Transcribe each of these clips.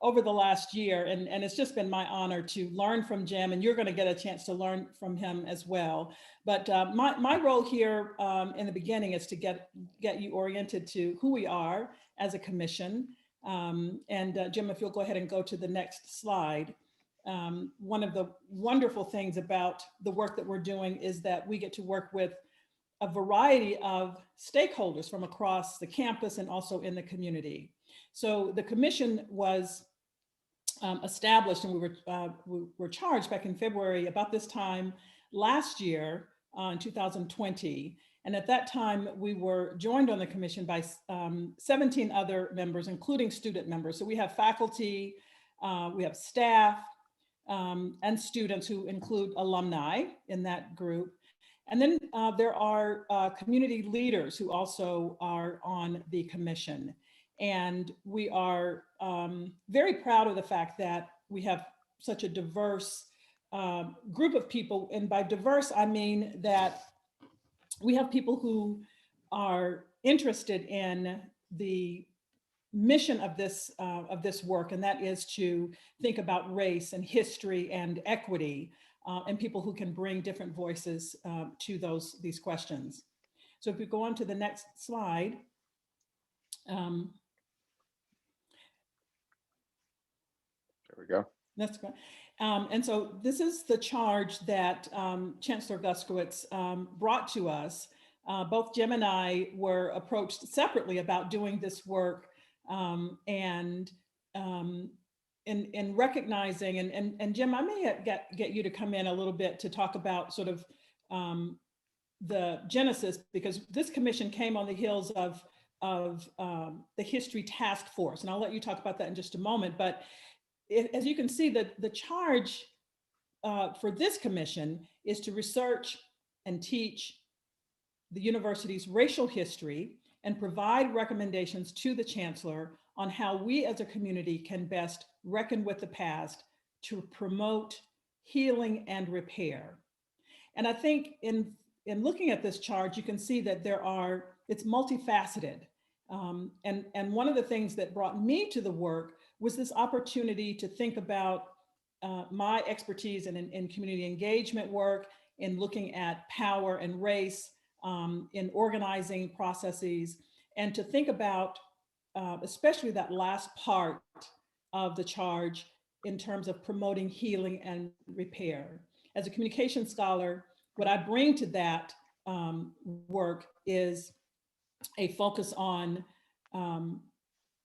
over the last year, and it's just been my honor to learn from Jim, and you're going to get a chance to learn from him as well. But my role here in the beginning is to get you oriented to who we are as a commission. Jim, if you'll go ahead and go to the next slide. One of the wonderful things about the work that we're doing is that we get to work with a variety of stakeholders from across the campus and also in the community. So the commission was established, and we were charged back in February about this time last year in 2020. And at that time, we were joined on the commission by 17 other members, including student members. So we have faculty, we have staff, and students who include alumni in that group. And then there are community leaders who also are on the commission. And we are very proud of the fact that we have such a diverse group of people. And by diverse, I mean that we have people who are interested in the mission of this work, and that is to think about race and history and equity, and people who can bring different voices to these questions. So if we go on to the next slide. There we go. That's good. And so this is the charge that Chancellor Guskowitz brought to us. Both Jim and I were approached separately about doing this work, and in recognizing, and Jim, I may get you to come in a little bit to talk about sort of the genesis, because this commission came on the heels of the History Task Force, and I'll let you talk about that in just a moment. But as you can see, the charge for this commission is to research and teach the university's racial history and provide recommendations to the chancellor on how we as a community can best reckon with the past to promote healing and repair. And I think in looking at this charge, you can see that it's multifaceted. And one of the things that brought me to the work was this opportunity to think about my expertise in community engagement work, in looking at power and race, in organizing processes, and to think about especially that last part of the charge in terms of promoting healing and repair. As a communication scholar, what I bring to that work is a focus on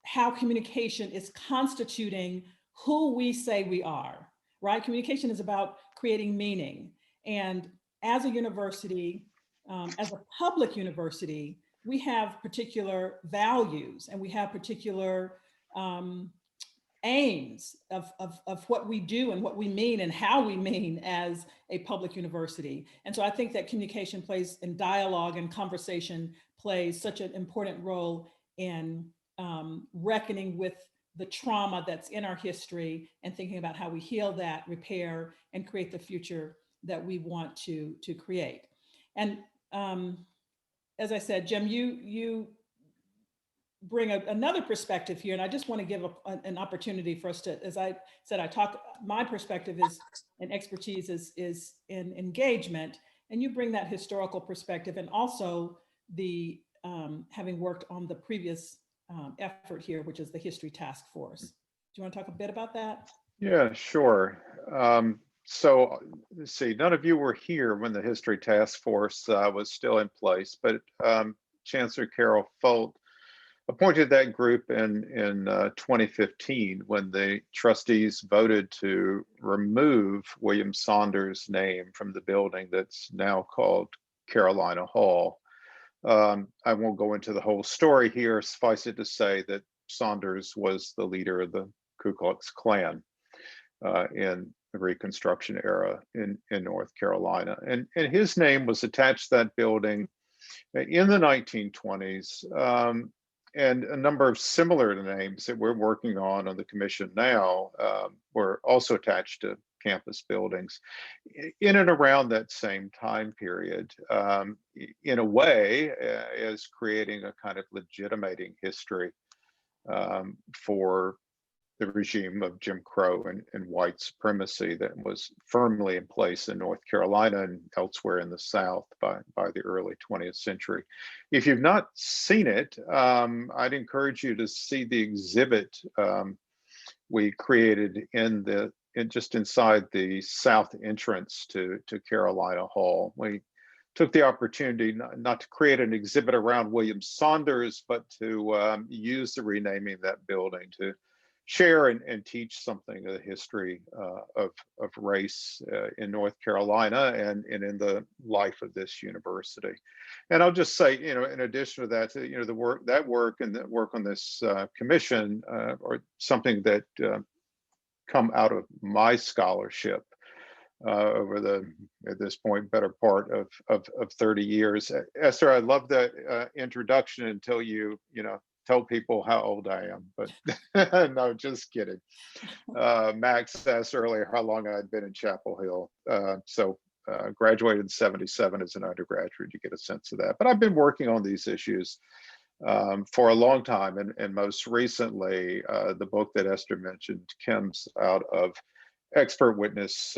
how communication is constituting who we say we are, right? Communication is about creating meaning. And as a university, as a public university, we have particular values and we have particular aims of what we do and what we mean and how we mean as a public university. And so I think that communication plays, and dialogue and conversation plays such an important role in reckoning with the trauma that's in our history and thinking about how we heal that, repair, and create the future that we want to create. And as I said, Jim, you bring another perspective here, and I just want to give an opportunity for us to, as I said, my perspective is, and expertise is in engagement, and you bring that historical perspective, and also the having worked on the previous effort here, which is the History Task Force. Do you want to talk a bit about that? Yeah, sure. So let's see, none of you were here when the History Task Force was still in place, but Chancellor Carol Folt appointed that group in 2015 when the trustees voted to remove William Saunders' name from the building that's now called Carolina Hall. I won't go into the whole story here. Suffice it to say that Saunders was the leader of the Ku Klux Klan in the Reconstruction era in North Carolina. And his name was attached to that building in the 1920s. And a number of similar names that we're working on the commission now were also attached to campus buildings in and around that same time period, in a way as creating a kind of legitimating history for the regime of Jim Crow and white supremacy that was firmly in place in North Carolina and elsewhere in the South by the early 20th century. If you've not seen it, I'd encourage you to see the exhibit we created just inside the south entrance to Carolina Hall. We took the opportunity not to create an exhibit around William Saunders, but to use the renaming of that building to share and teach something of the history of race in North Carolina and in the life of this university. And I'll just say, in addition to that, the work and the work on this commission are something that come out of my scholarship over at this point, better part of 30 years. Esther, I love that introduction until you tell people how old I am, but no, just kidding. Max asked earlier how long I'd been in Chapel Hill. Graduated in 77 as an undergraduate, you get a sense of that. But I've been working on these issues for a long time. And most recently, the book that Esther mentioned comes out of expert witness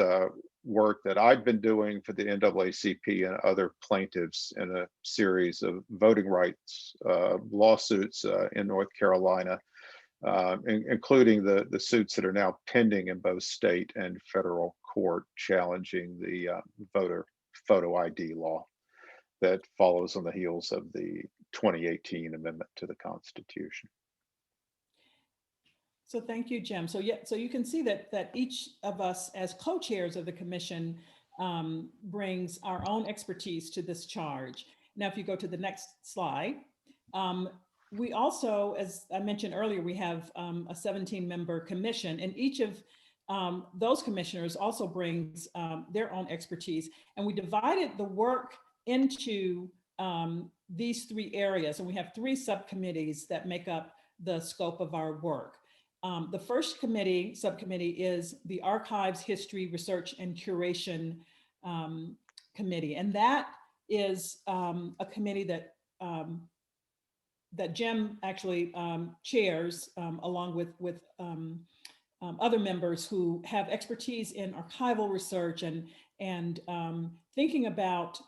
work that I've been doing for the NAACP and other plaintiffs in a series of voting rights lawsuits in North Carolina, including the suits that are now pending in both state and federal court challenging the voter photo ID law that follows on the heels of the 2018 amendment to the Constitution. So thank you, Jim. So you can see that each of us as co-chairs of the commission brings our own expertise to this charge. Now, if you go to the next slide, we also, as I mentioned earlier, we have a 17-member commission, and each of those commissioners also brings their own expertise. And we divided the work into these three areas, and we have three subcommittees that make up the scope of our work. The first subcommittee is the Archives, History, Research, and Curation Committee. And that is a committee that Jim actually chairs along with other members who have expertise in archival research and thinking about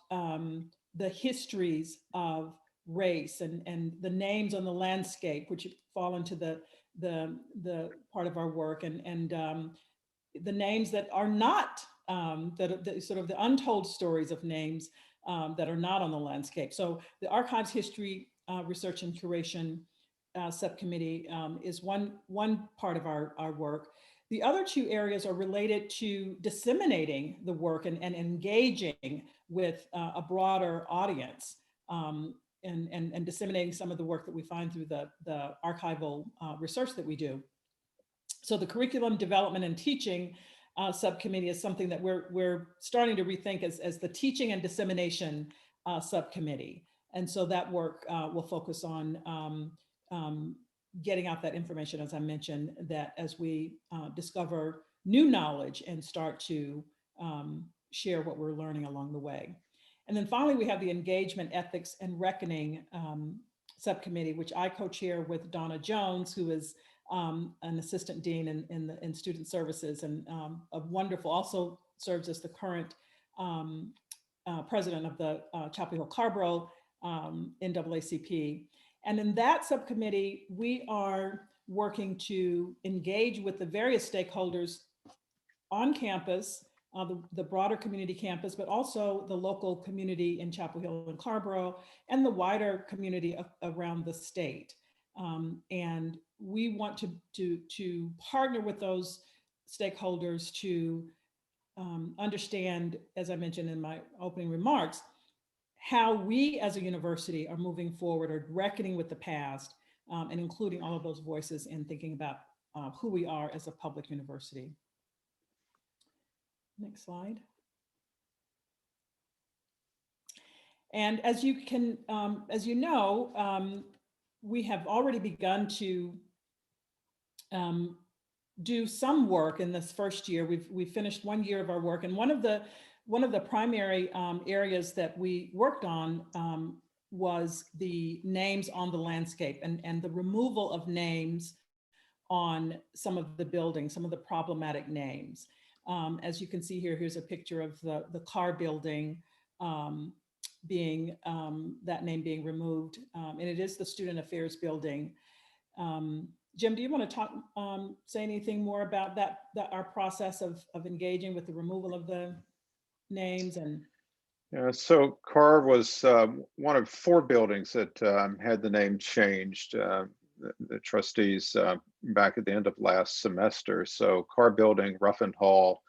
the histories of race and the names on the landscape, which fall into the part of our work, and the names that are not that sort of the untold stories of names that are not on the landscape. So the Archives, History, Research, and Curation subcommittee is one part of our work. The other two areas are related to disseminating the work and engaging with a broader audience. And disseminating some of the work that we find through the archival research that we do. So the Curriculum Development and Teaching subcommittee is something that we're starting to rethink as the Teaching and Dissemination subcommittee. And so that work will focus on getting out that information, as I mentioned, that as we discover new knowledge and start to share what we're learning along the way. And then finally, we have the Engagement, Ethics, and Reckoning subcommittee, which I co-chair with Donna Jones, who is an assistant dean in student services and a wonderful, also serves as the current president of the Chapel Hill Carborough NAACP. And in that subcommittee, we are working to engage with the various stakeholders on campus, the broader community campus, but also the local community in Chapel Hill and Carborough, and the wider community around the state. And we want to partner with those stakeholders to understand, as I mentioned in my opening remarks, how we as a university are moving forward or reckoning with the past, and including all of those voices in thinking about who we are as a public university. Next slide. And as you can, as you know, we have already begun to do some work in this first year. We've finished 1 year of our work, and one of the primary areas that we worked on was the names on the landscape and the removal of names on some of the buildings, some of the problematic names. As you can see here, here's a picture of the Carr building that name being removed, and it is the Student Affairs building. Jim, do you want to talk, say anything more about that our process of engaging with the removal of the names? And yeah, so Carr was one of 4 buildings that had the name changed. The trustees back at the end of last semester. So Carr building, Ruffin Hall,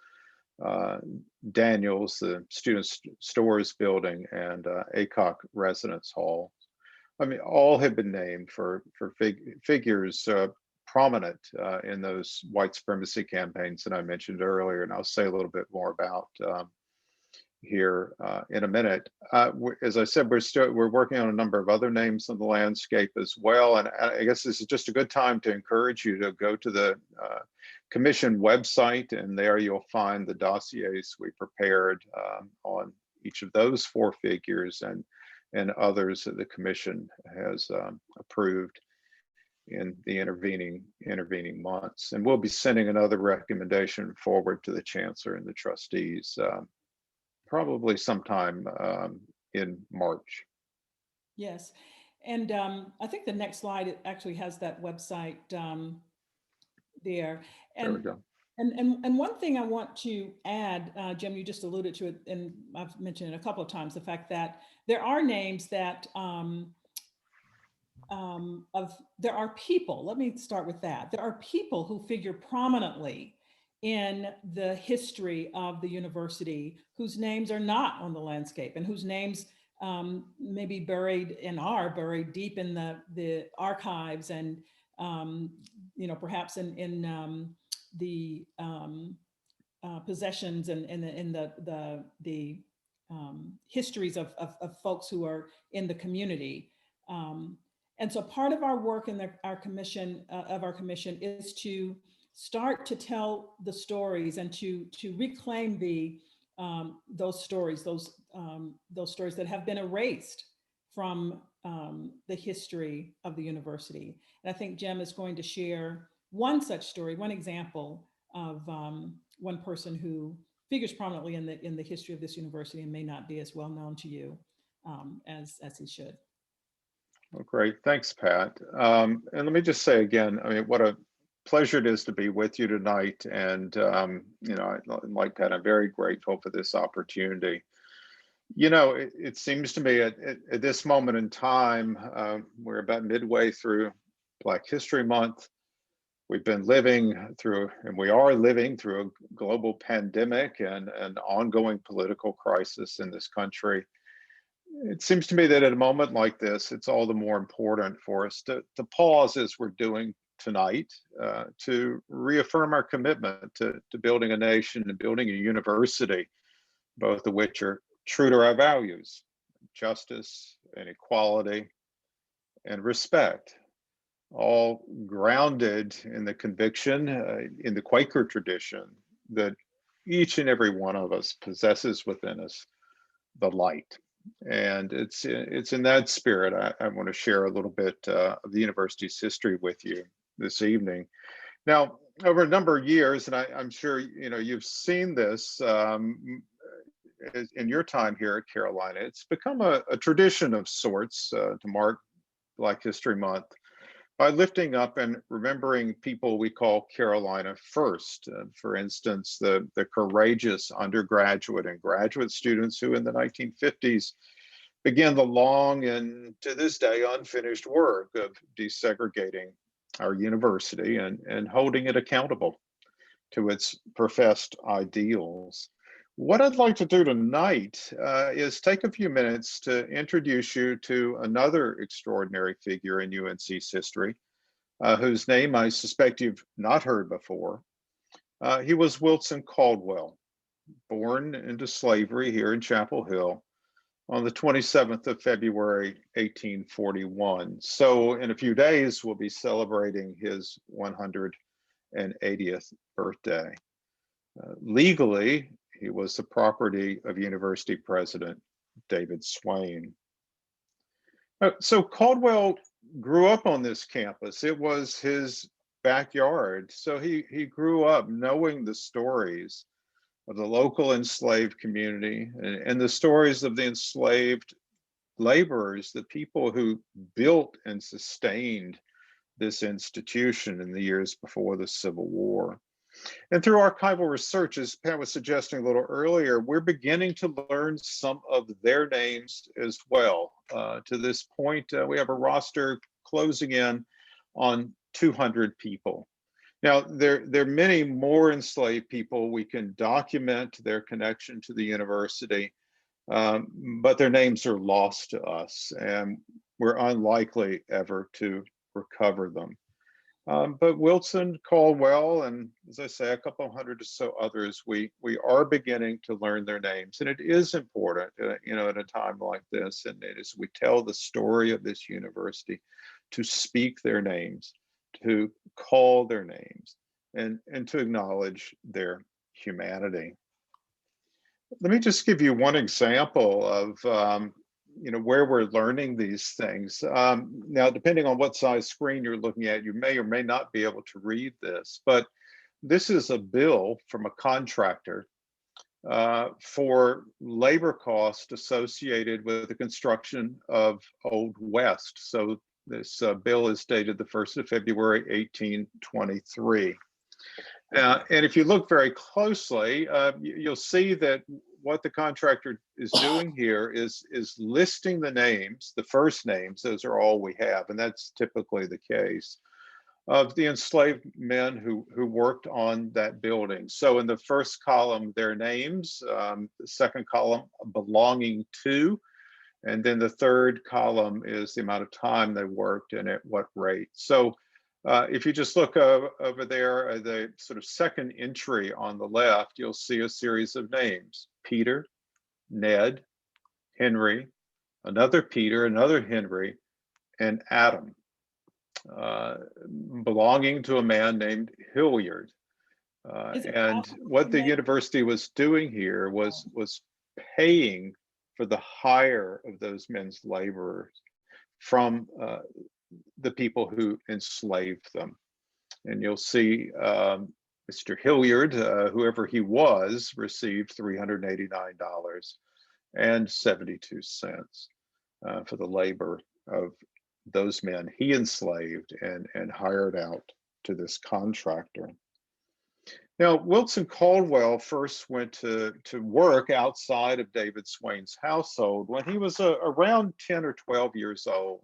Daniels, the Student Stores building, and Aycock Residence Hall. I mean, all have been named for figures prominent in those white supremacy campaigns that I mentioned earlier, and I'll say a little bit more about here in a minute. As I said, we're working on a number of other names on the landscape as well, and I guess this is just a good time to encourage you to go to the Commission website, and there you'll find the dossiers we prepared on each of those 4 figures and others that the Commission has approved in the intervening months. And we'll be sending another recommendation forward to the Chancellor and the trustees probably sometime in March. yes, and I think the next slide actually has that website there. And, there we go. And one thing I want to add, Jim, you just alluded to it, and I've mentioned it a couple of times, the fact that there are names that there are people, let me start with that. There are people who figure prominently in the history of the university whose names are not on the landscape, and whose names may be buried and are buried deep in the archives, and perhaps in the possessions and in the histories of folks who are in the community. And so part of our work in our commission is to start to tell the stories and to reclaim those stories that have been erased from the history of the university. And I think Jim is going to share one such story, one example of one person who figures prominently in the history of this university and may not be as well known to you as he should. Well, great. Thanks, Pat. And let me just say again, I mean, what a pleasure it is to be with you tonight. And, like Pat, I'm very grateful for this opportunity. It seems to me at this moment in time, we're about midway through Black History Month. We've been living through, and we are living through a global pandemic and an ongoing political crisis in this country. It seems to me that at a moment like this, it's all the more important for us to pause as we're doing tonight, to reaffirm our commitment to building a nation and building a university, both of which are true to our values: justice and equality and respect, all grounded in the conviction, in the Quaker tradition, that each and every one of us possesses within us the light. And it's in that spirit I want to share a little bit of the university's history with you this evening. Now, over a number of years, and I'm sure you've seen this in your time here at Carolina, it's become a tradition of sorts to mark Black History Month by lifting up and remembering people we call Carolina first. For instance, the courageous undergraduate and graduate students who in the 1950s began the long and to this day unfinished work of desegregating our university and holding it accountable to its professed ideals. What I'd like to do tonight is take a few minutes to introduce you to another extraordinary figure in UNC's history, whose name I suspect you've not heard before. He was Wilson Caldwell, born into slavery here in Chapel Hill on the 27th of February, 1841. So in a few days, we'll be celebrating his 180th birthday. Legally, he was the property of University President David Swain. So Caldwell grew up on this campus. It was his backyard. So he grew up knowing the stories of the local enslaved community and the stories of the enslaved laborers, the people who built and sustained this institution in the years before the Civil War. And through archival research, as Pat was suggesting a little earlier, we're beginning to learn some of their names as well. To this point, we have a roster closing in on 200 people. Now, there are many more enslaved people. We can document their connection to the university, but their names are lost to us, and we're unlikely ever to recover them. But Wilson, Caldwell, and as I say, a couple hundred or so others, we are beginning to learn their names. And it is important, at a time like this, and as we tell the story of this university, to speak their names, to call their names, and to acknowledge their humanity. Let me just give you one example of where we're learning these things. Now, depending on what size screen you're looking at, you may or may not be able to read this, but this is a bill from a contractor for labor costs associated with the construction of Old West. So this bill is dated the 1st of February, 1823. And if you look very closely, you'll see that what the contractor is doing here is listing the names, the first names, those are all we have, and that's typically the case, of the enslaved men who worked on that building. So in the first column, their names, the second column, belonging to, and then the third column is the amount of time they worked and at what rate. So if you just look over there, the sort of second entry on the left, you'll see a series of names: Peter, Ned, Henry, another Peter, another Henry, and Adam, belonging to a man named Hilliard. And what the university was doing here was paying for the hire of those men's laborers from the people who enslaved them. And you'll see Mr. Hilliard, whoever he was, received $389.72 for the labor of those men he enslaved and hired out to this contractor. Now, Wilson Caldwell first went to work outside of David Swain's household when he was around 10 or 12 years old.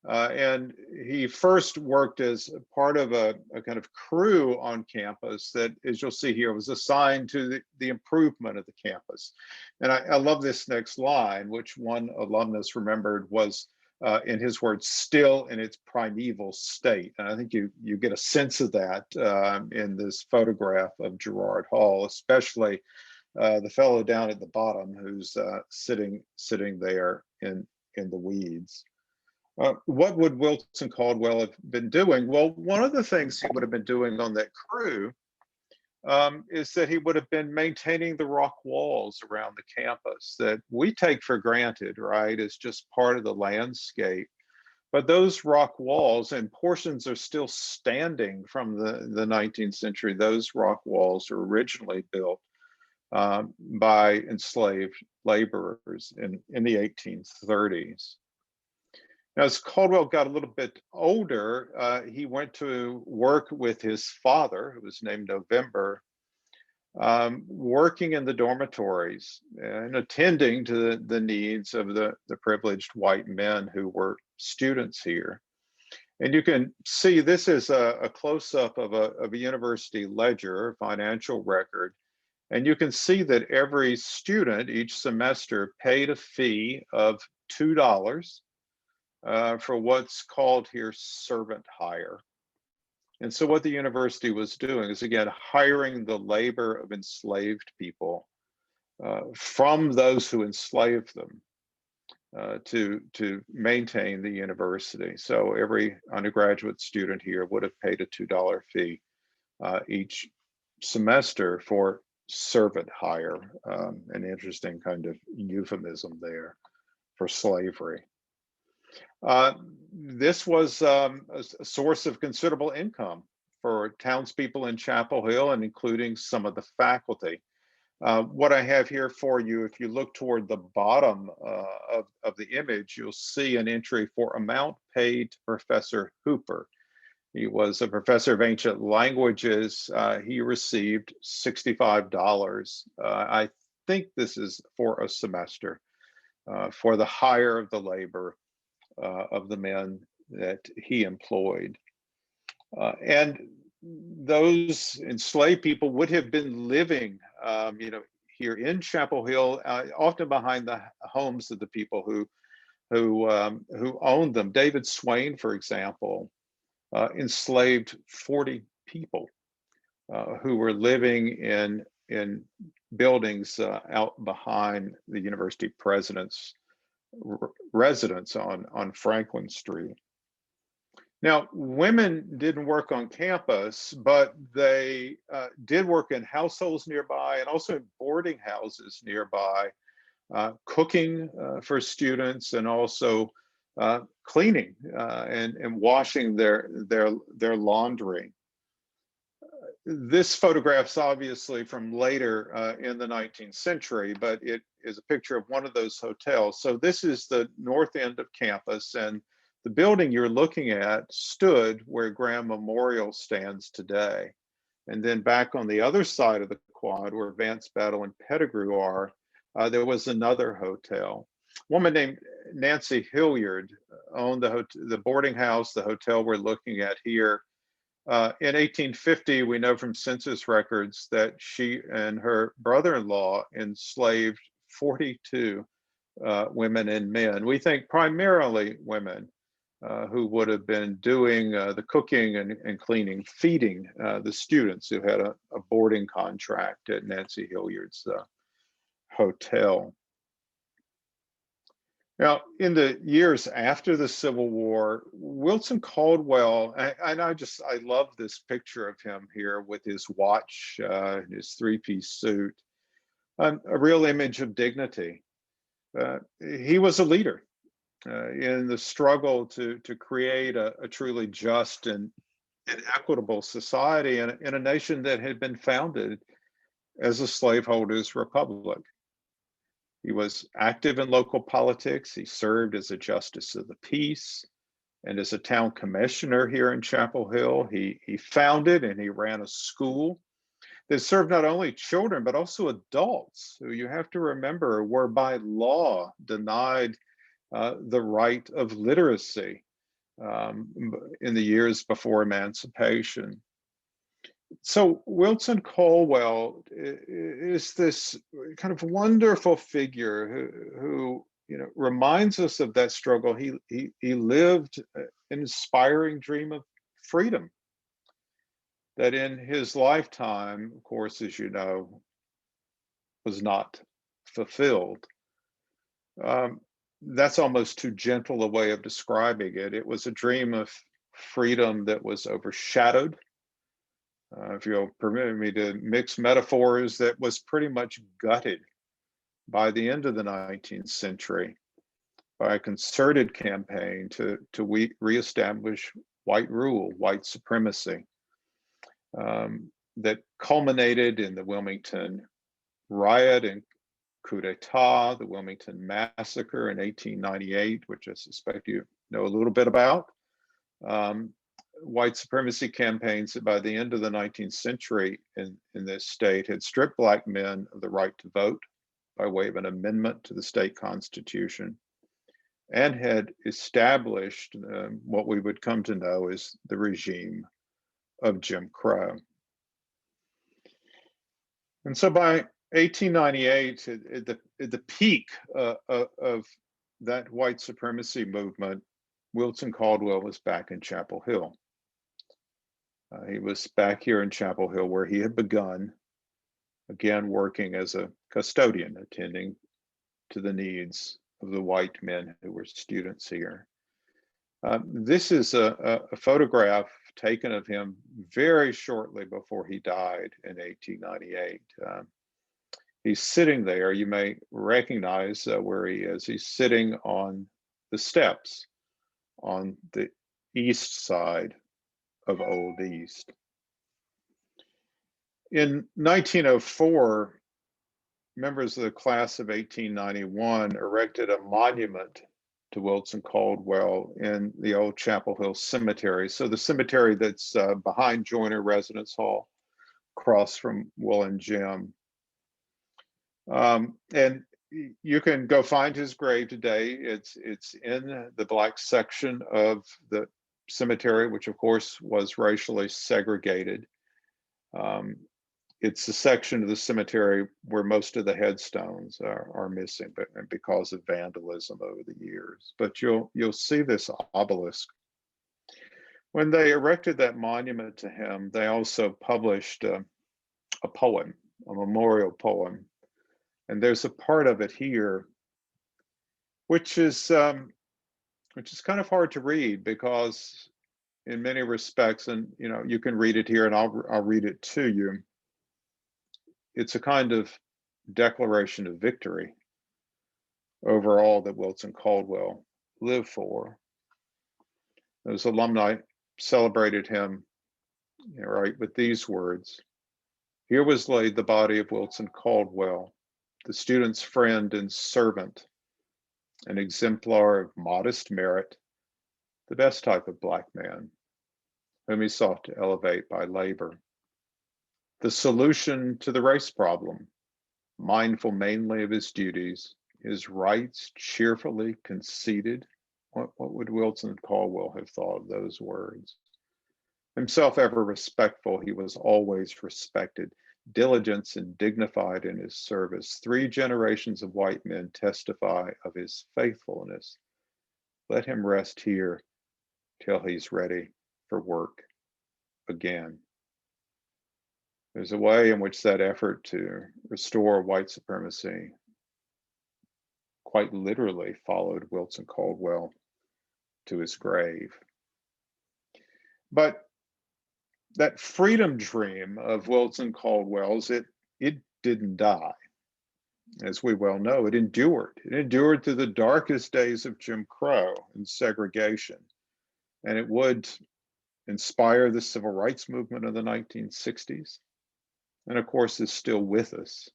And he first worked as part of a kind of crew on campus that, as you'll see here, was assigned to the improvement of the campus. And I love this next line, which one alumnus remembered was, in his words, still in its primeval state. And I think you get a sense of that in this photograph of Gerard Hall, especially the fellow down at the bottom who's sitting there in the weeds. What would Wilson Caldwell have been doing? Well, one of the things he would have been doing on that crew is that he would have been maintaining the rock walls around the campus that we take for granted, right, as just part of the landscape. But those rock walls, and portions are still standing from the 19th century, those rock walls were originally built by enslaved laborers in the 1830s. Now, as Caldwell got a little bit older, he went to work with his father, who was named November, working in the dormitories and attending to the needs of the privileged white men who were students here. And you can see this is a close-up of a university ledger, financial record. And you can see that every student each semester paid a fee of $2 for what's called here servant hire. And so what the university was doing is, again, hiring the labor of enslaved people from those who enslaved them to maintain the university. So every undergraduate student here would have paid a $2 fee each semester for servant hire, an interesting kind of euphemism there for slavery. This was a source of considerable income for townspeople in Chapel Hill and including some of the faculty. What I have here for you, if you look toward the bottom of the image, you'll see an entry for amount paid to Professor Hooper. He was a professor of ancient languages. He received $65. I think this is for a semester, for the hire of the labor of the men that he employed. And those enslaved people would have been living, here in Chapel Hill, often behind the homes of the people who owned them. David Swain, for example, enslaved 40 people who were living in buildings out behind the university president's residence on Franklin Street. Now, women didn't work on campus, but they did work in households nearby and also in boarding houses nearby, cooking for students and also cleaning and washing their laundry. This photograph's obviously from later in the 19th century, but it is a picture of one of those hotels. So this is the north end of campus, and the building you're looking at stood where Graham Memorial stands today. And then back on the other side of the quad where Vance Battle and Pettigrew are, there was another hotel. A woman named Nancy Hilliard owned the boarding house, the hotel we're looking at here. In 1850, we know from census records that she and her brother-in-law enslaved 42 women and men. We think primarily women who would have been doing the cooking and cleaning, feeding the students who had a boarding contract at Nancy Hilliard's hotel. Now, in the years after the Civil War, Wilson Caldwell, I love this picture of him here with his watch, his three-piece suit, a real image of dignity. He was a leader in the struggle to create a truly just and equitable society in a nation that had been founded as a slaveholders' republic. He was active in local politics. He served as a justice of the peace and as a town commissioner here in Chapel Hill. He founded and he ran a school that served not only children, but also adults who, you have to remember, were by law denied the right of literacy in the years before emancipation. So Wilson Colwell is this kind of wonderful figure who reminds us of that struggle. He lived an inspiring dream of freedom that in his lifetime, of course, as you know, was not fulfilled. That's almost too gentle a way of describing it. It was a dream of freedom that was overshadowed, if you'll permit me to mix metaphors, that was pretty much gutted by the end of the 19th century by a concerted campaign to reestablish white rule, white supremacy, that culminated in the Wilmington riot and coup d'etat, the Wilmington massacre in 1898, which I suspect you know a little bit about. White supremacy campaigns that by the end of the 19th century in this state had stripped Black men of the right to vote by way of an amendment to the state constitution, and had established what we would come to know as the regime of Jim Crow. And so by 1898, at the peak of that white supremacy movement, Wilson Caldwell was back in Chapel Hill. He was back here in Chapel Hill where he had begun, again, working as a custodian, attending to the needs of the white men who were students here. This is a photograph taken of him very shortly before he died in 1898. He's sitting there. You may recognize where he is. He's sitting on the steps on the east side of Old East. In 1904, members of the class of 1891 erected a monument to Wilson Caldwell in the old Chapel Hill Cemetery. So the cemetery that's behind Joyner Residence Hall, across from Will and Jim. And you can go find his grave today. It's in the black section of the cemetery, which of course was racially segregated. It's the section of the cemetery where most of the headstones are missing, but because of vandalism over the years. But you'll see this obelisk. When they erected that monument to him, they also published a poem, a memorial poem, and there's a part of it here, which is kind of hard to read because, in many respects, and you can read it here, and I'll read it to you. It's a kind of declaration of victory over all that Wilson Caldwell lived for. Those alumni celebrated him, right, with these words: "Here was laid the body of Wilson Caldwell, the student's friend and servant, an exemplar of modest merit, the best type of black man, whom he sought to elevate by labor. The solution to the race problem, mindful mainly of his duties, his rights cheerfully conceded." What would Wilson Caldwell have thought of those words? "Himself ever respectful, he was always respected, diligent and dignified in his service. 3 generations of white men testify of his faithfulness. Let him rest here till he's ready for work again." There's a way in which that effort to restore white supremacy quite literally followed Wilson Caldwell to his grave. But that freedom dream of Wilson Caldwell's, it didn't die. As we well know, it endured. It endured through the darkest days of Jim Crow and segregation. And it would inspire the civil rights movement of the 1960s. And of course, is still with us,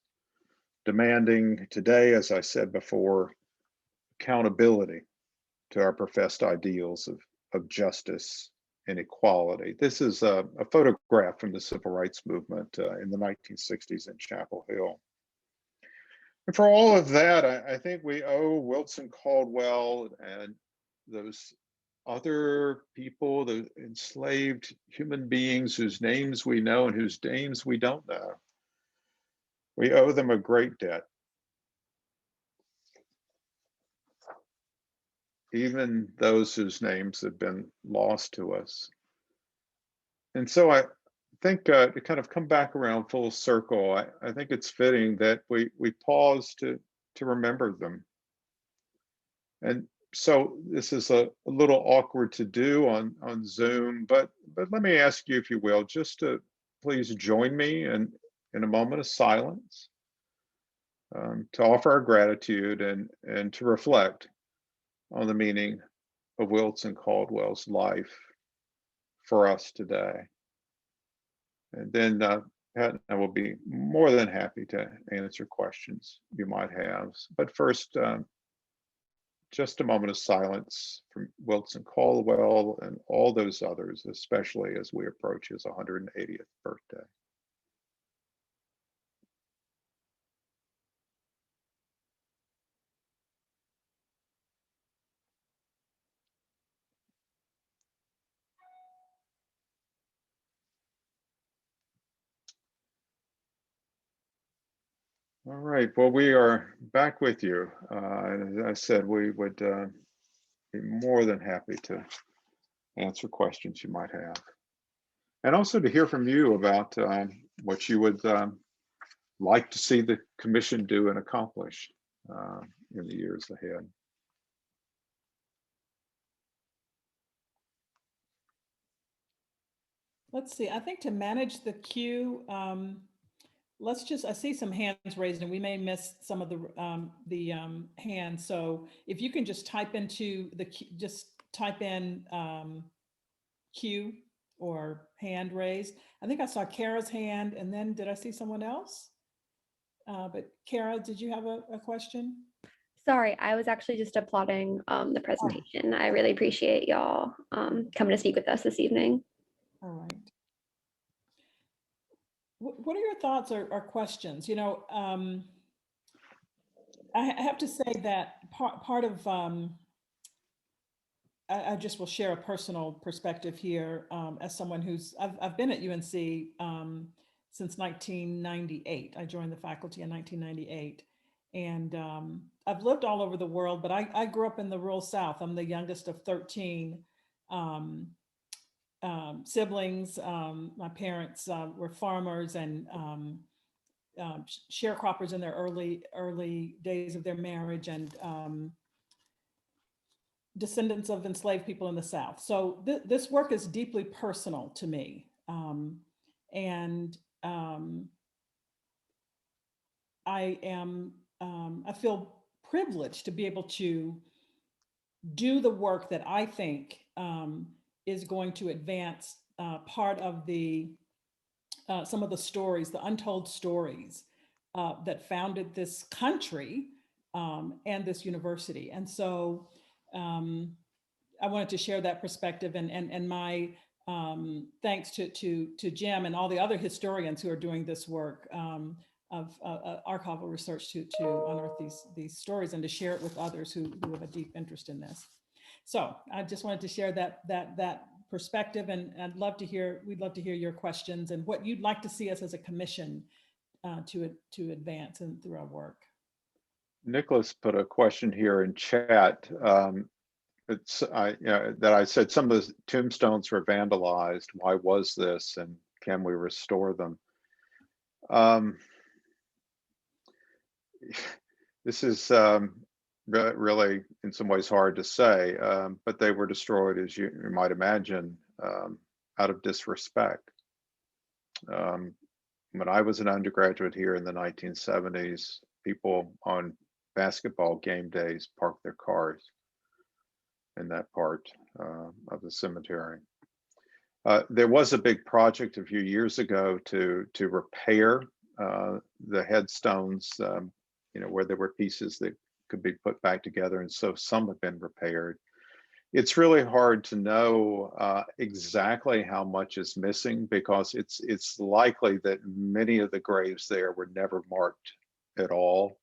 demanding today, as I said before, accountability to our professed ideals of justice and equality. This is a photograph from the civil rights movement in the 1960s in Chapel Hill. And for all of that, I think we owe Wilson Caldwell and those other people, the enslaved human beings whose names we know and whose names we don't know, we owe them a great debt. Even those whose names have been lost to us. And so I think to kind of come back around full circle, I think it's fitting that we pause to remember them. And so this is a little awkward to do on Zoom, but let me ask you, if you will, just to please join me in a moment of silence, to offer our gratitude and to reflect on the meaning of Wilson Caldwell's life for us today. And then Pat and I will be more than happy to answer questions you might have. But first, just a moment of silence from Wilson Caldwell and all those others, especially as we approach his 180th birthday. All right, well, we are back with you. As I said, we would be more than happy to answer questions you might have. And also to hear from you about what you would like to see the commission do and accomplish in the years ahead. Let's see, I think to manage the queue, I see some hands raised and we may miss some of the hands. So if you can just type into just type in queue or hand raised. I think I saw Kara's hand, and then did I see someone else? But Kara, did you have a question? Sorry, I was actually just applauding the Oh, presentation. I really appreciate y'all coming to speak with us this evening. all right. What are your thoughts or questions? You know, I have to say that part of, I just will share a personal perspective here, as someone who's, I've been at UNC since 1998. I joined the faculty in 1998. And I've lived all over the world, but I grew up in the rural South. I'm the youngest of 13 siblings. My parents were farmers and sharecroppers in their early days of their marriage, and descendants of enslaved people in the South. So this work is deeply personal to me. And I feel privileged to be able to do the work that I think is going to advance part of the some of the stories, the untold stories that founded this country and this university. And so I wanted to share that perspective, and my thanks to Jim and all the other historians who are doing this work of archival research to unearth these stories and to share it with others who have a deep interest in this. So I just wanted to share that perspective, and we'd love to hear your questions and what you'd like to see us as a commission to advance and through our work. Nicholas put a question here in chat. That I said some of the tombstones were vandalized. Why was this, and can we restore them? This is really in some ways hard to say, but they were destroyed, as you might imagine, out of disrespect. When I was an undergraduate here in the 1970s, people on basketball game days parked their cars in that part of the cemetery. There was a big project a few years ago to repair the headstones, where there were pieces that could be put back together, and so some have been repaired. It's really hard to know exactly how much is missing, because it's likely that many of the graves there were never marked at all,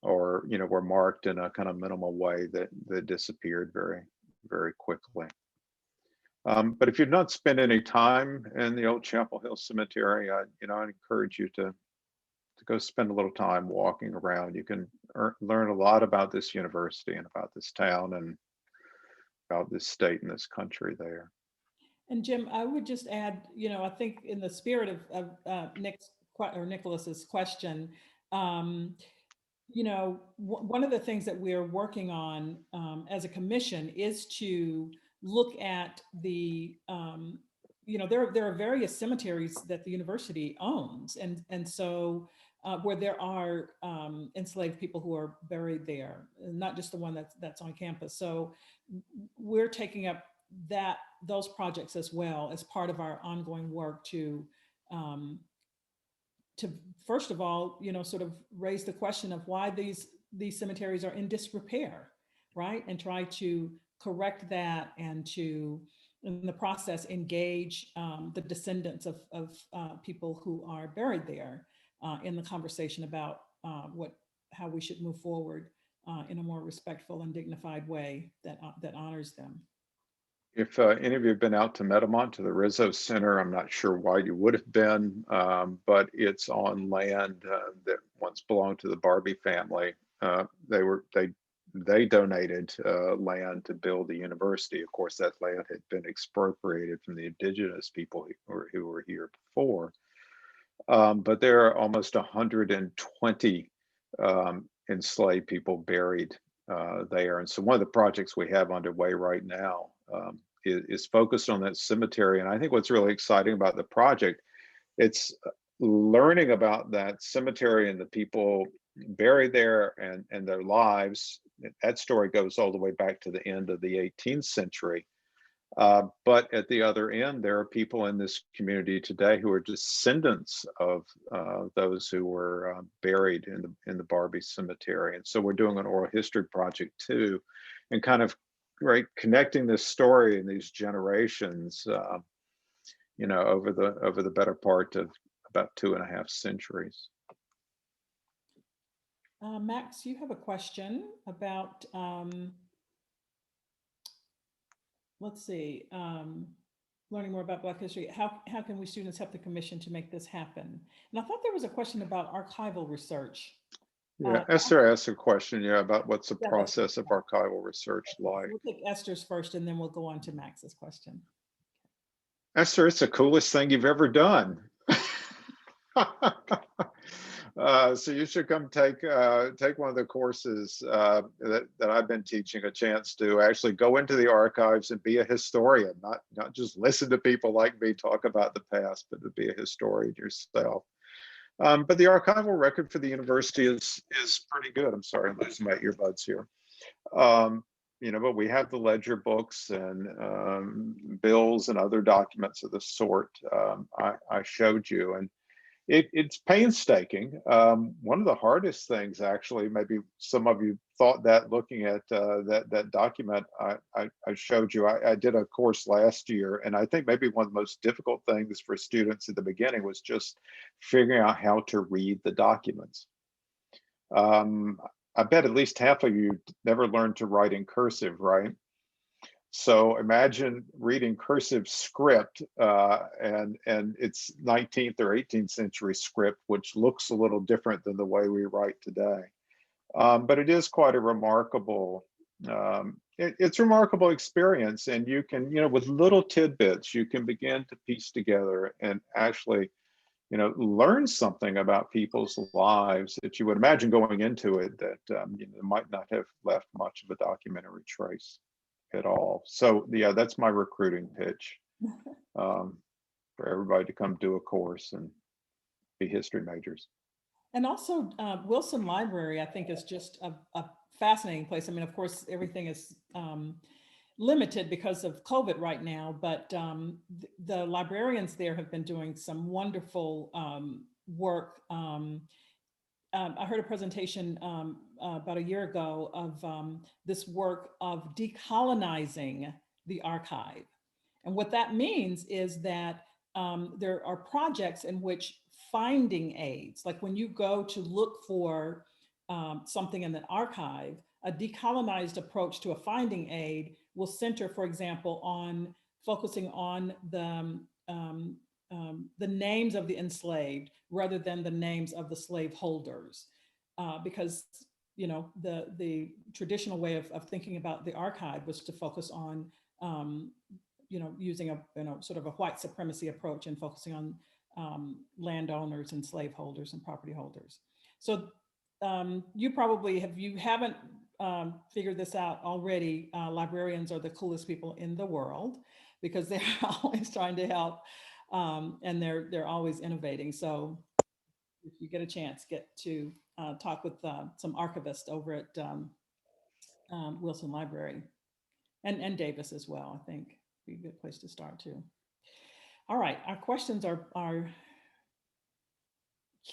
or were marked in a kind of minimal way that disappeared very, very quickly. But if you've not spent any time in the old Chapel Hill Cemetery, I'd encourage you to go spend a little time walking around. You can learn a lot about this university and about this town and about this state and this country there. And Jim, I would just add, I think in the spirit of Nicholas's question, one of the things that we're working on as a commission is to look at the, there are various cemeteries that the university owns, and so where there are enslaved people who are buried there, not just the one that's on campus. So we're taking up those projects as well as part of our ongoing work to first of all, sort of raise the question of why these cemeteries are in disrepair, right? And try to correct that, and to, in the process, engage the descendants of people who are buried there in the conversation about how we should move forward in a more respectful and dignified way that honors them. If any of you have been out to Metamont, to the Rizzo Center, I'm not sure why you would have been, but it's on land that once belonged to the Barbie family. They donated land to build the university. Of course, that land had been expropriated from the indigenous people who were here before. But there are almost 120 enslaved people buried there. And so one of the projects we have underway right now is focused on that cemetery. And I think what's really exciting about the project, it's learning about that cemetery and the people buried there and their lives. That story goes all the way back to the end of the 18th century. But at the other end, there are people in this community today who are descendants of those who were buried in the Barbie Cemetery. And so we're doing an oral history project too, and kind of connecting this story and these generations, over the better part of about 2.5 centuries. Max, you have a question about, let's see, learning more about Black history. How can we students help the commission to make this happen? And I thought there was a question about archival research. Yeah, Esther asked a question, about what's the Yeah, process of archival research like. We'll take Esther's first, and then we'll go on to Max's question. Esther, it's the coolest thing you've ever done. So you should come take one of the courses that I've been teaching, a chance to actually go into the archives and be a historian, not just listen to people like me talk about the past, but to be a historian yourself. But the archival record for the university is pretty good. I'm sorry, I'm losing my earbuds here. But we have the ledger books and bills and other documents of the sort I showed you, and it's painstaking. One of the hardest things, actually, maybe some of you thought that looking at that document I showed you. I did a course last year, and I think maybe one of the most difficult things for students at the beginning was just figuring out how to read the documents. I bet at least half of you never learned to write in cursive, right? So imagine reading cursive script, and it's 19th or 18th century script, which looks a little different than the way we write today. But it is quite a remarkable, it's a remarkable experience, and you can, with little tidbits, you can begin to piece together and actually, learn something about people's lives that you would imagine going into it that might not have left much of a documentary trace at all. So yeah, that's my recruiting pitch, for everybody to come do a course and be history majors. And also Wilson Library, I think, is just a fascinating place. I mean, of course, everything is limited because of COVID right now, but the librarians there have been doing some wonderful work. I heard a presentation about a year ago of this work of decolonizing the archive. And what that means is that there are projects in which finding aids, like when you go to look for something in the archive, a decolonized approach to a finding aid will center, for example, on focusing on the names of the enslaved rather than the names of the slave holders, because the traditional way of thinking about the archive was to focus on using a sort of a white supremacy approach and focusing on landowners and slaveholders and property holders. So you probably haven't figured this out already, librarians are the coolest people in the world because they're always trying to help, and they're always innovating. So if you get a chance, get to talk with some archivists over at Wilson Library and Davis as well. I think be a good place to start too. All right, our questions are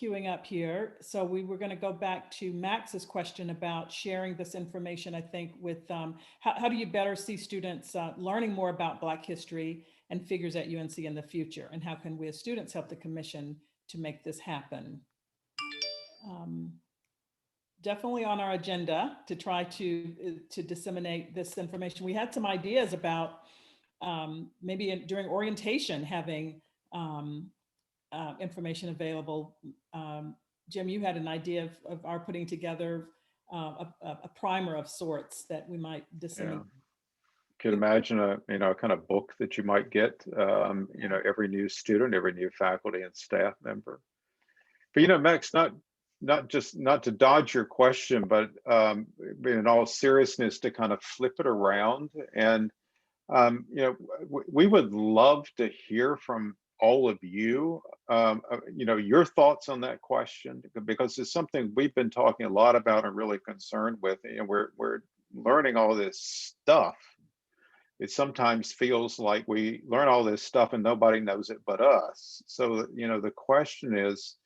queuing up here. So we were going to go back to Max's question about sharing this information, I think, with how do you better see students learning more about Black history and figures at UNC in the future? And how can we as students help the commission to make this happen? Definitely on our agenda to try to disseminate this information. We had some ideas about maybe during orientation having information available. Jim, you had an idea of our putting together a primer of sorts that we might disseminate. Yeah. Could imagine a kind of book that you might get, every new student, every new faculty and staff member. But Max, not to dodge your question, but in all seriousness, to kind of flip it around, and we would love to hear from all of you, your thoughts on that question, because it's something we've been talking a lot about and really concerned with. We're learning all this stuff, it sometimes feels like we learn all this stuff and nobody knows it but us. So, the question is,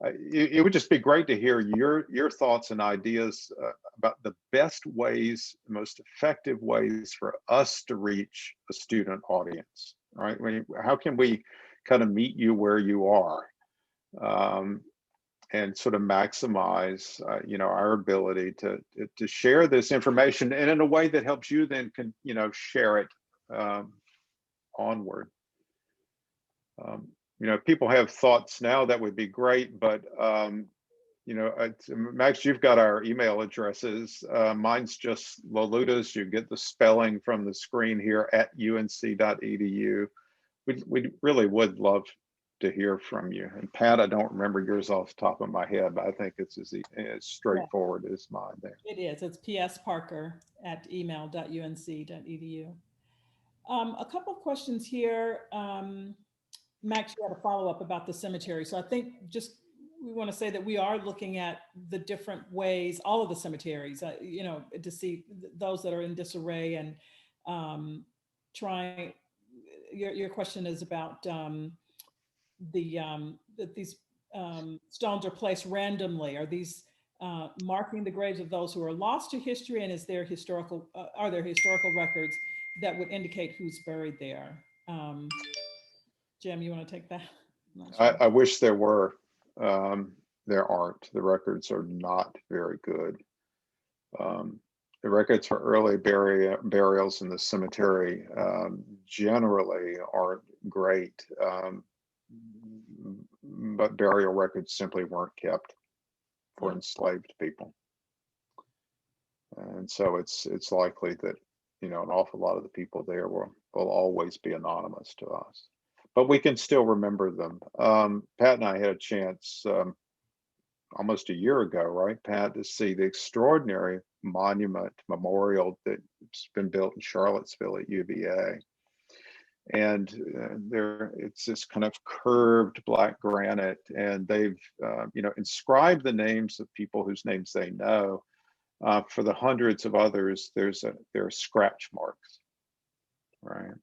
it would just be great to hear your thoughts and ideas about the best ways, the most effective ways for us to reach a student audience, right? How can we kind of meet you where you are, and sort of maximize, our ability to share this information, and in a way that helps you then share it onward. People have thoughts now that would be great, but Max, you've got our email addresses. Mine's just Leloudis. You get the spelling from the screen here at unc.edu. We really would love to hear from you. And Pat, I don't remember yours off the top of my head, but I think it's as straightforward as mine there. It is. It's psparker@email.unc.edu. A couple of questions here. Max, you had a follow-up about the cemetery. So I think we want to say that we are looking at the different ways, all of the cemeteries, to see those that are in disarray, and trying. Your question is about that these stones are placed randomly. Are these marking the graves of those who are lost to history, and are there historical records that would indicate who's buried there? Jim, you want to take that? Sure. I wish there were. There aren't. The records are not very good. The records for early burials in the cemetery generally aren't great, but burial records simply weren't kept for enslaved people. And so it's likely that, an awful lot of the people there will always be anonymous to us. But we can still remember them. Pat and I had a chance almost a year ago, right, Pat, to see the extraordinary memorial that's been built in Charlottesville at UVA. And it's this kind of curved black granite, and they've inscribed the names of people whose names they know. For the hundreds of others, there are scratch marks, right?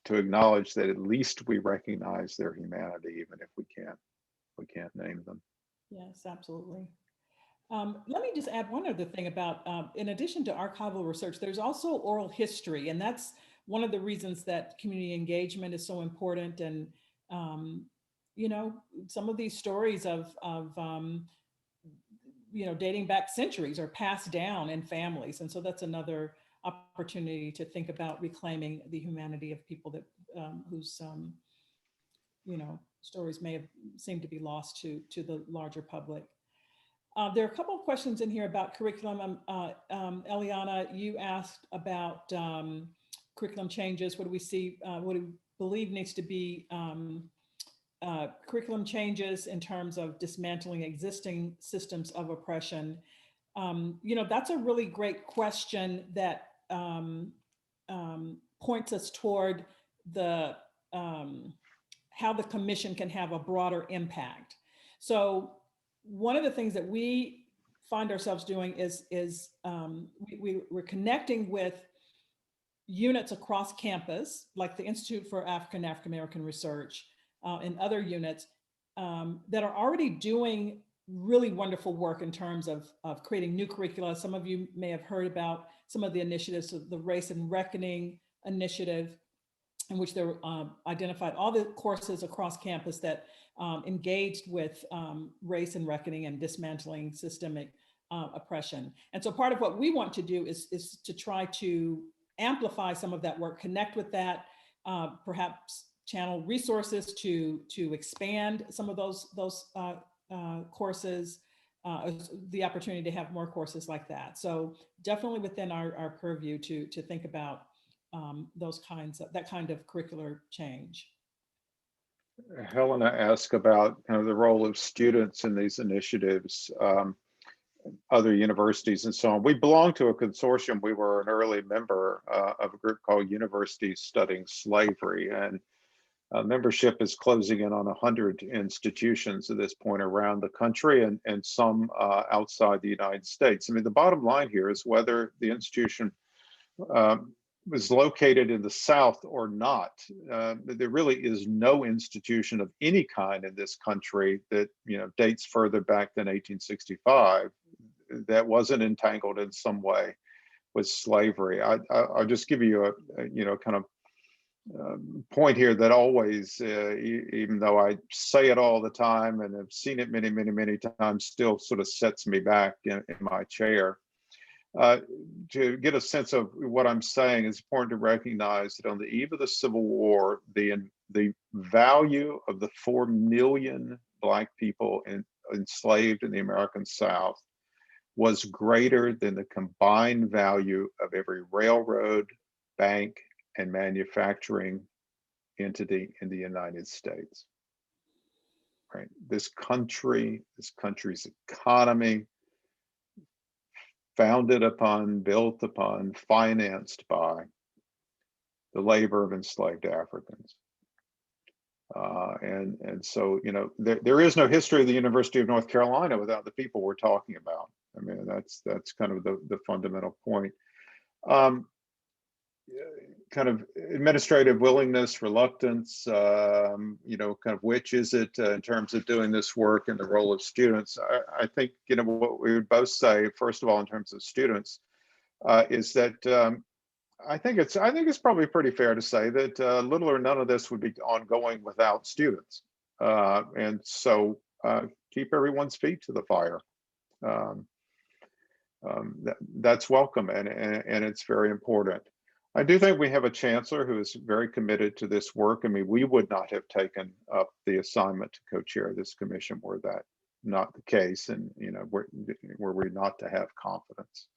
To acknowledge that at least we recognize their humanity, even if we can't name them. Yes, absolutely. Let me just add one other thing about, in addition to archival research, there's also oral history, and that's one of the reasons that community engagement is so important. And some of these stories of dating back centuries are passed down in families, and so that's another opportunity to think about reclaiming the humanity of people that whose stories may have seemed to be lost to the larger public. There are a couple of questions in here about curriculum. Eliana, you asked about curriculum changes. What do we see? What do we believe needs to be curriculum changes in terms of dismantling existing systems of oppression? That's a really great question that points us toward the how the commission can have a broader impact. So one of the things that we find ourselves doing is we're connecting with units across campus, like the Institute for African American Research and other units that are already doing really wonderful work in terms of creating new curricula. Some of you may have heard about some of the initiatives of the Race and Reckoning initiative, in which they identified all the courses across campus that engaged with race and reckoning and dismantling systemic oppression. And so part of what we want to do is to try to amplify some of that work, connect with that, perhaps channel resources to expand some of those courses, the opportunity to have more courses like that. So definitely within our purview to think about that kind of curricular change. Helena asked about the role of students in these initiatives, other universities and so on. We belong to a consortium. We were an early member of a group called Universities Studying Slavery, and membership is closing in on 100 institutions at this point around the country, and some outside the United States. I mean, the bottom line here is whether the institution was located in the South or not. There really is no institution of any kind in this country that dates further back than 1865 that wasn't entangled in some way with slavery. I'll just give you a kind of point here that always, even though I say it all the time and have seen it many, many, many times, still sort of sets me back in my chair. To get a sense of what I'm saying, it's important to recognize that on the eve of the Civil War, the value of the 4 million Black people enslaved in the American South was greater than the combined value of every railroad, bank, and manufacturing entity in the United States. Right? This country's economy, founded upon, built upon, financed by the labor of enslaved Africans. And so, there is no history of the University of North Carolina without the people we're talking about. I mean, that's kind of the fundamental point. Kind of administrative willingness, reluctance, kind of which is it in terms of doing this work and the role of students. I think, what we would both say, first of all, in terms of students, is that I think it's probably pretty fair to say that little or none of this would be ongoing without students. And so keep everyone's feet to the fire. That's welcome, and it's very important. I do think we have a chancellor who is very committed to this work. I mean, we would not have taken up the assignment to co-chair this commission were that not the case, and were we not to have confidence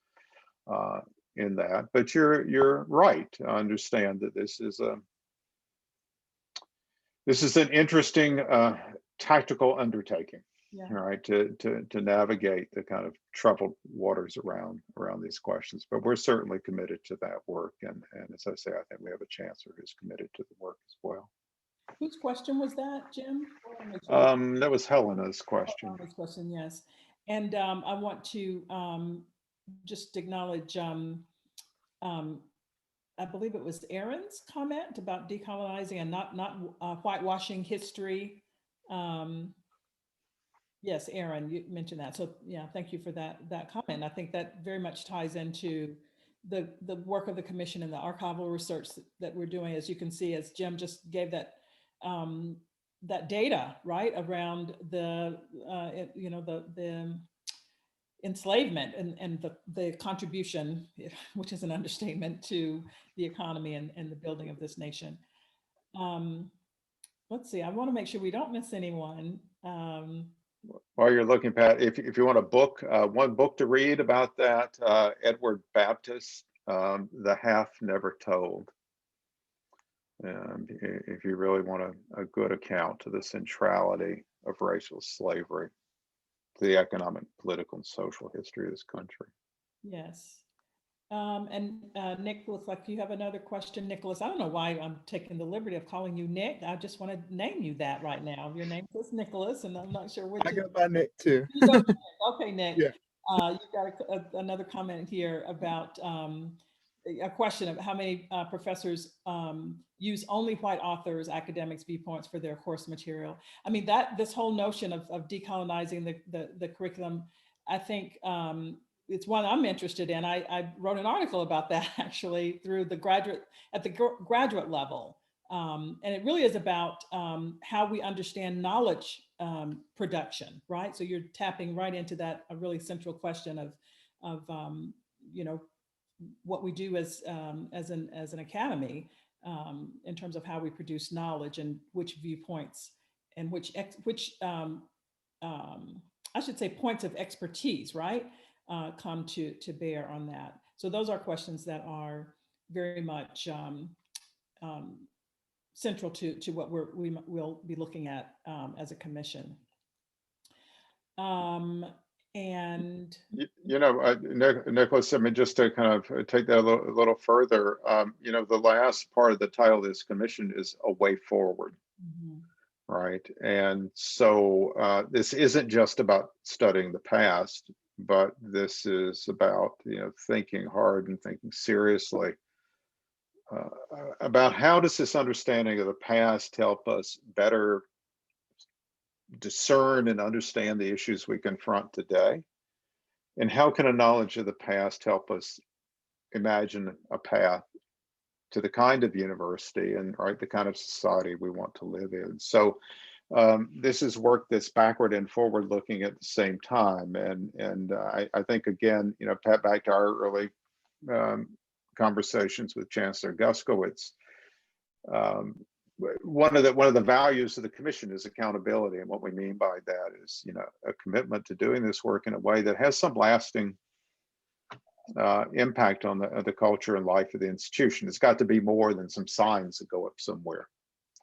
in that. But you're right to understand that this is an interesting tactical undertaking. Yeah. Right, to navigate the kind of troubled waters around these questions. But we're certainly committed to that work, and as I say, I think we have a chancellor who's committed to the work as well. Whose question was that, Jim? That was Helena's question. Helena's question, yes. And I want to just acknowledge, I believe it was Aaron's comment about decolonizing and not whitewashing history. Yes, Aaron, you mentioned that. So yeah, thank you for that comment. I think that very much ties into the work of the commission and the archival research that we're doing. As you can see, as Jim just gave that that data, right, around the the enslavement and the contribution, which is an understatement, to the economy and the building of this nation. Let's see, I want to make sure we don't miss anyone. While you're looking, Pat, if you want a book, one book to read about that, Edward Baptist, The Half Never Told. And if you really want a good account to the centrality of racial slavery to the economic, political, and social history of this country. Yes. And Nick, looks like you have another question. Nicholas, I don't know why I'm taking the liberty of calling you Nick. I just want to name you that right now. Your name is Nicholas, and I'm not sure which. I go by Nick too. Okay, Nick. Yeah. You've got another comment here about a question of how many professors use only white authors, academics' viewpoints for their course material. I mean, this whole notion of decolonizing the curriculum, I think it's one I'm interested in. I wrote an article about that actually through the graduate level. And it really is about how we understand knowledge production, right? So you're tapping right into that, a really central question of what we do as an academy in terms of how we produce knowledge and which viewpoints and which I should say points of expertise, right? Come to bear on that. So those are questions that are very much central to what we'll be looking at as a commission. And Nicholas, I mean, just to kind of take that a little further, the last part of the title of this commission is A Way Forward. Mm-hmm. Right. And so this isn't just about studying the past, but this is about, thinking hard and thinking seriously about how does this understanding of the past help us better discern and understand the issues we confront today? And how can a knowledge of the past help us imagine a path to the kind of university and the kind of society we want to live in? So this is work that's backward and forward looking at the same time. And I think, again, Pat, back to our early conversations with Chancellor Guskowitz, one of the values of the commission is accountability, and what we mean by that is a commitment to doing this work in a way that has some lasting impact on the culture and life of the institution. It's got to be more than some signs that go up somewhere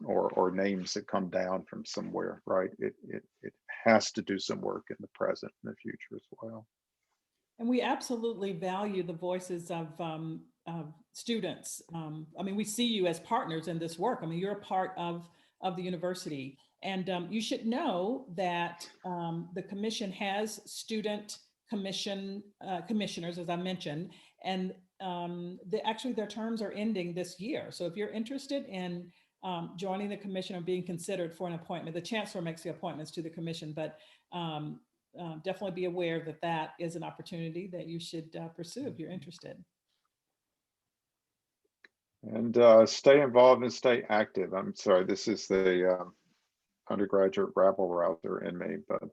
or names that come down from somewhere, right? It has to do some work in the present and the future as well. And we absolutely value the voices of students. I mean, we see you as partners in this work. I mean, you're a part of the university. And you should know that the commission has student commissioners, as I mentioned, and actually their terms are ending this year. So if you're interested in joining the commission or being considered for an appointment, the chancellor makes the appointments to the commission, but definitely be aware that that is an opportunity that you should pursue if you're interested. And stay involved and stay active. I'm sorry, this is the undergraduate rabble rouser in me, but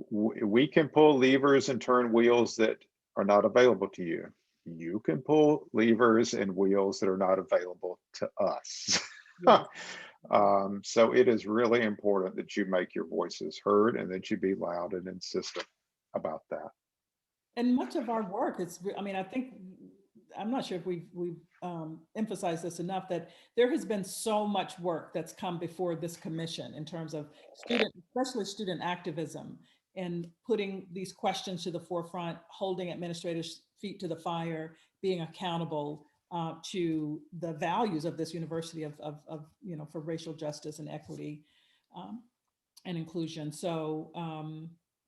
we can pull levers and turn wheels that are not available to you. You can pull levers and wheels that are not available to us. Yeah. So it is really important that you make your voices heard and that you be loud and insistent about that. And much of our work is, I mean, I'm not sure if we've emphasized this enough, that there has been so much work that's come before this commission in terms of especially student activism, and putting these questions to the forefront, holding administrators' feet to the fire, being accountable to the values of this university for racial justice and equity and inclusion. So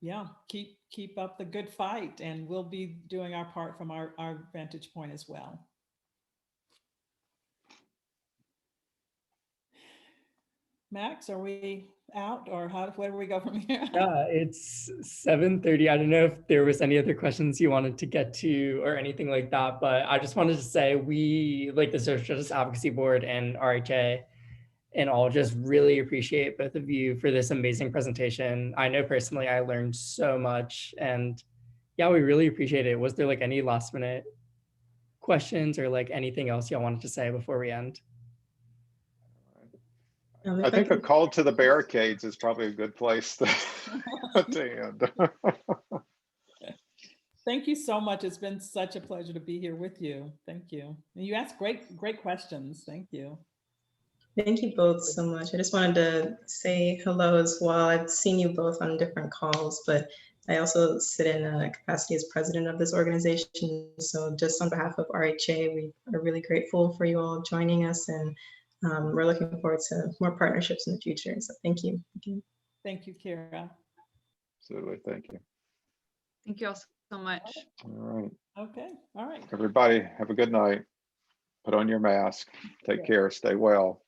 yeah, keep up the good fight, and we'll be doing our part from our vantage point as well. Max, are we out, or where do we go from here? Yeah, it's 7:30. I don't know if there was any other questions you wanted to get to or anything like that, but I just wanted to say we, like the Social Justice Advocacy Board and RHA and all, just really appreciate both of you for this amazing presentation. I know personally I learned so much, and yeah, we really appreciate it. Was there like any last minute questions or like anything else y'all wanted to say before we end? I think a call to the barricades is probably a good place to end. Thank you so much. It's been such a pleasure to be here with you. Thank you. And you asked great questions. Thank you. Thank you both so much. I just wanted to say hello as well. I've seen you both on different calls, but I also sit in a capacity as president of this organization. So just on behalf of RHA, we are really grateful for you all joining us, and we're looking forward to more partnerships in the future. So thank you. Thank you, Kara. Absolutely, thank you. Thank you all so much. All right. Okay, all right. Everybody, have a good night. Put on your mask. Take care. Stay well.